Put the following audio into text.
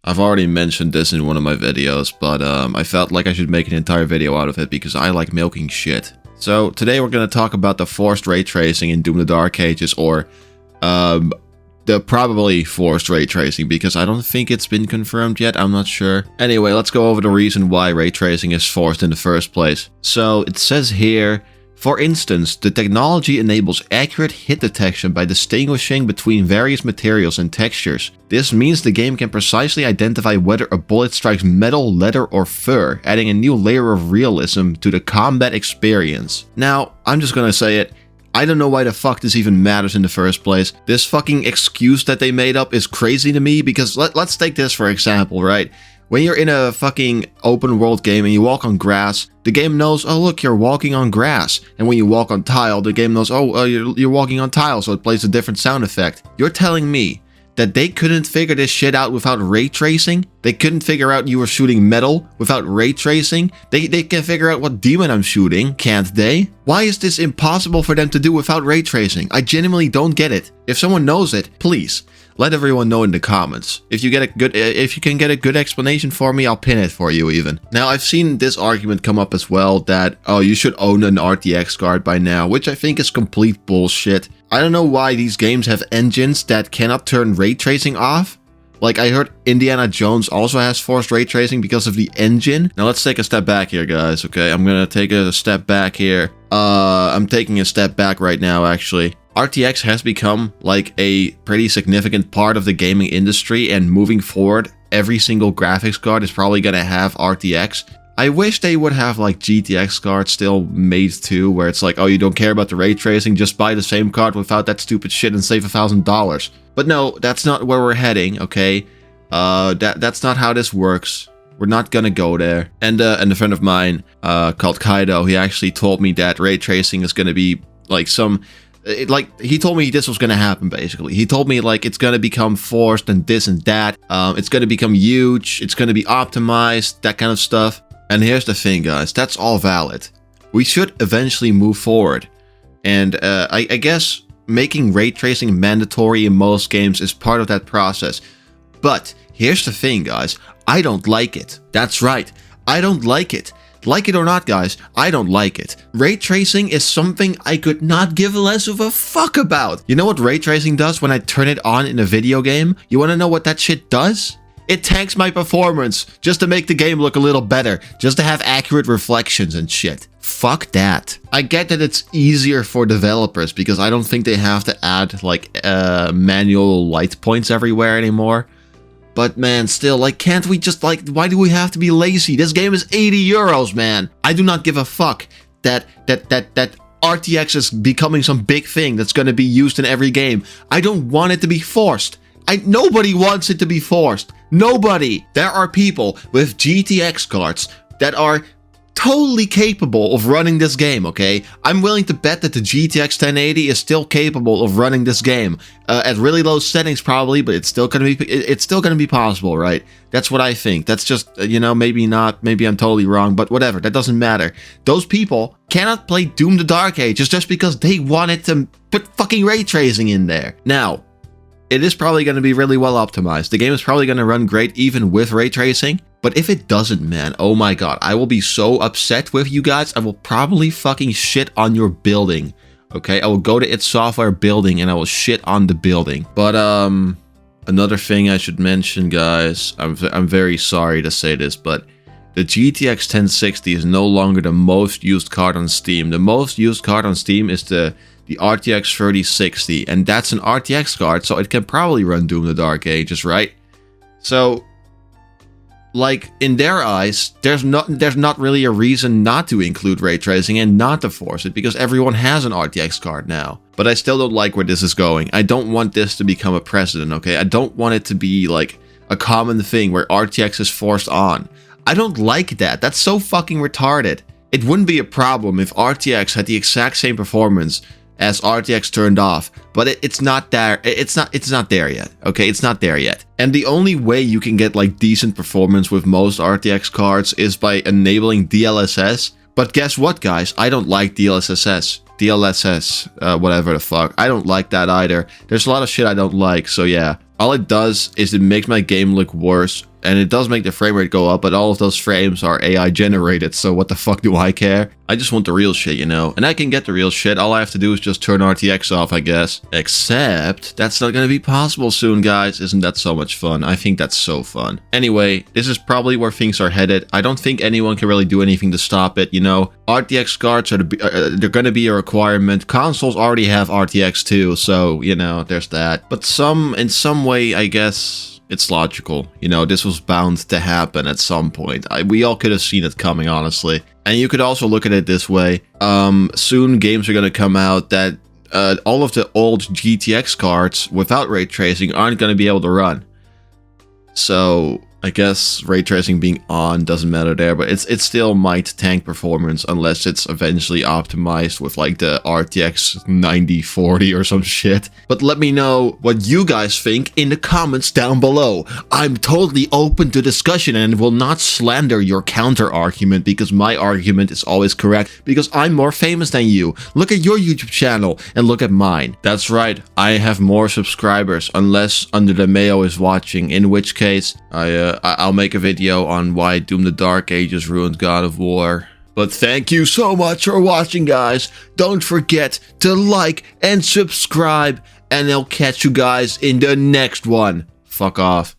I've already mentioned this in one of my videos, but I felt like I should make an entire video out of it because I like milking shit. So today we're going to talk about the forced ray tracing in Doom the Dark Ages, or the probably forced ray tracing, because I don't think it's been confirmed yet, I'm not sure. Anyway, let's go over the reason why ray tracing is forced in the first place. So it says here, for instance, the technology enables accurate hit detection by distinguishing between various materials and textures. This means the game can precisely identify whether a bullet strikes metal, leather, or fur, adding a new layer of realism to the combat experience. Now, I'm just gonna say it, I don't know why the fuck this even matters in the first place. This fucking excuse that they made up is crazy to me, because let's take this for example, right? When you're in a fucking open world game and you walk on grass, the game knows, oh look, you're walking on grass. And when you walk on tile, the game knows, oh, you're walking on tile, so it plays a different sound effect. You're telling me that they couldn't figure this shit out without ray tracing? They couldn't figure out you were shooting metal without ray tracing? They can figure out what demon I'm shooting, can't they? Why is this impossible for them to do without ray tracing? I genuinely don't get it. If someone knows it, please let everyone know in the comments. If you can get a good explanation for me, I'll pin it for you even. Now, I've seen this argument come up as well that, oh, you should own an RTX card by now, which I think is complete bullshit. I don't know why these games have engines that cannot turn ray tracing off. Like, I heard Indiana Jones also has forced ray tracing because of the engine. Now, let's take a step back here, guys, okay? I'm gonna take a step back here. I'm taking a step back right now, actually. RTX has become like a pretty significant part of the gaming industry, and moving forward, every single graphics card is probably gonna have RTX. I wish they would have like GTX cards still made too, where it's like, oh, you don't care about the ray tracing, just buy the same card without that stupid shit and save $1,000. But no, that's not where we're heading, okay? That's not how this works. We're not gonna go there. And a friend of mine called Kaido, he actually told me that ray tracing is gonna be like he told me this was gonna happen, basically. He told me, like, it's gonna become forced and this and that. It's gonna become huge. It's gonna be optimized, that kind of stuff. And here's the thing, guys. That's all valid. We should eventually move forward. And I guess making ray tracing mandatory in most games is part of that process. But here's the thing, guys. I don't like it. That's right. I don't like it. Like it or not, guys, I don't like it. Ray tracing is something I could not give less of a fuck about. You know what ray tracing does when I turn it on in a video game? You wanna know what that shit does? It tanks my performance just to make the game look a little better, just to have accurate reflections and shit. Fuck that. I get that it's easier for developers because I don't think they have to add like manual light points everywhere anymore. But man, still, like, can't we just, like, why do we have to be lazy? This game is 80 euros, man. I do not give a fuck that RTX is becoming some big thing that's gonna be used in every game. I don't want it to be forced. Nobody wants it to be forced. Nobody. There are people with GTX cards that are totally capable of running this game, okay? I'm willing to bet that the GTX 1080 is still capable of running this game at really low settings probably, but it's still gonna be possible, right? That's what I think. That's just, you know, maybe not, maybe I'm totally wrong, but whatever, that doesn't matter. Those people cannot play Doom the Dark Ages just because they wanted to put fucking ray tracing in there. Now, it is probably going to be really well optimized. The game is probably going to run great even with ray tracing. But if it doesn't, man, oh my god, I will be so upset with you guys. I will probably fucking shit on your building. Okay, I will go to id Software building and I will shit on the building. But another thing I should mention, guys, I'm very sorry to say this, but the GTX 1060 is no longer the most used card on Steam. The most used card on Steam is the RTX 3060, and that's an RTX card, so it can probably run Doom the Dark Ages, right? So, like, in their eyes, there's not really a reason not to include ray tracing and not to force it, because everyone has an RTX card now. But I still don't like where this is going. I don't want this to become a precedent, okay? I don't want it to be, like, a common thing where RTX is forced on. I don't like that. That's so fucking retarded. It wouldn't be a problem if RTX had the exact same performance as RTX turned off, but it's not there. It's not there yet. Okay, it's not there yet. And the only way you can get like decent performance with most RTX cards is by enabling DLSS. But guess what, guys? I don't like DLSS. Whatever the fuck. I don't like that either. There's a lot of shit I don't like. So yeah, all it does is it makes my game look worse. and it does make the frame rate go up, but all of those frames are AI generated, so what the fuck do I care? I just want the real shit, you know? And I can get the real shit, all I have to do is just turn RTX off, I guess. Except, that's not gonna be possible soon, guys. Isn't that so much fun? I think that's so fun. Anyway, this is probably where things are headed. I don't think anyone can really do anything to stop it, you know? RTX cards are they're gonna be a requirement. Consoles already have RTX too, so, you know, there's that. But in some way, I guess it's logical. You know, this was bound to happen at some point. We all could have seen it coming, honestly. And you could also look at it this way. Soon games are gonna come out that all of the old GTX cards without ray tracing aren't gonna be able to run. So I guess ray tracing being on doesn't matter there, but it still might tank performance unless it's eventually optimized with like the RTX 9040 or some shit. But let me know what you guys think in the comments down below. I'm totally open to discussion and will not slander your counter argument, because my argument is always correct because I'm more famous than you. Look at your YouTube channel and look at mine. That's right, I have more subscribers, unless Under the Mayo is watching, in which case I'll make a video on why Doom the Dark Ages ruined God of War. But thank you so much for watching, guys. Don't forget to like and subscribe, and I'll catch you guys in the next one. Fuck off.